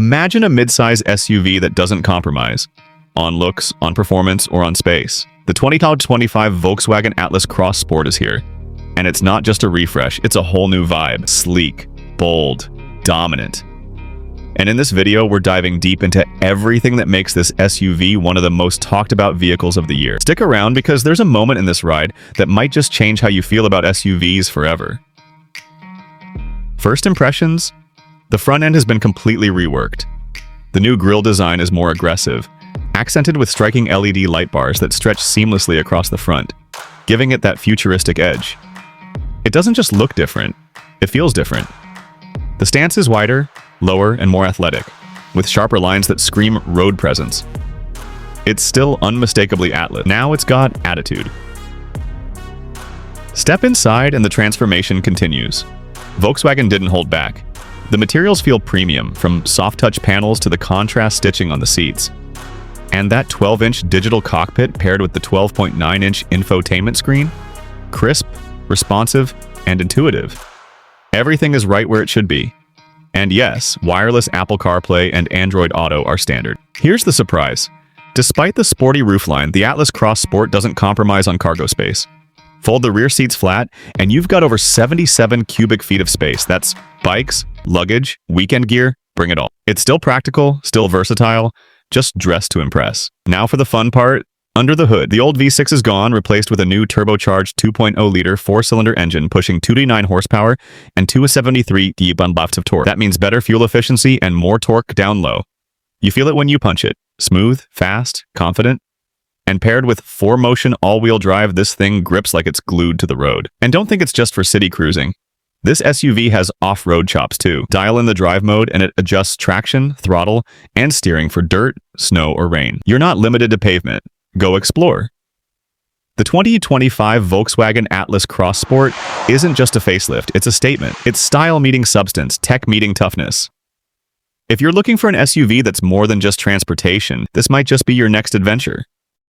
Imagine a midsize SUV that doesn't compromise on looks, on performance, or on space. The 2025 Volkswagen Atlas Cross Sport is here. And it's not just a refresh, it's a whole new vibe. Sleek, bold, dominant. And in this video, we're diving deep into everything that makes this SUV one of the most talked about vehicles of the year. Stick around because there's a moment in this ride that might just change how you feel about SUVs forever. First impressions? The front end has been completely reworked. The new grille design is more aggressive, accented with striking LED light bars that stretch seamlessly across the front, giving it that futuristic edge. It doesn't just look different, it feels different. The stance is wider, lower, and more athletic, with sharper lines that scream road presence. It's still unmistakably Atlas. Now it's got attitude. Step inside and the transformation continues. Volkswagen didn't hold back. The materials feel premium, from soft-touch panels to the contrast stitching on the seats. And that 12-inch digital cockpit paired with the 12.9-inch infotainment screen? Crisp, responsive, and intuitive. Everything is right where it should be. And yes, wireless Apple CarPlay and Android Auto are standard. Here's the surprise. Despite the sporty roofline, the Atlas Cross Sport doesn't compromise on cargo space. Fold the rear seats flat, and you've got over 77 cubic feet of space. That's bikes, luggage, weekend gear, bring it all. It's still practical, still versatile, just dressed to impress. Now for the fun part. Under the hood, the old V6 is gone, replaced with a new turbocharged 2.0-liter four-cylinder engine pushing 209 horsepower and 273 kb of torque. That means better fuel efficiency and more torque down low. You feel it when you punch it. Smooth, fast, confident. And paired with 4Motion all-wheel drive, this thing grips like it's glued to the road. And don't think it's just for city cruising. This SUV has off-road chops too. Dial in the drive mode and it adjusts traction, throttle, and steering for dirt, snow, or rain. You're not limited to pavement. Go explore. The 2025 Volkswagen Atlas Cross Sport isn't just a facelift, it's a statement. It's style meeting substance, tech meeting toughness. If you're looking for an SUV that's more than just transportation, this might just be your next adventure.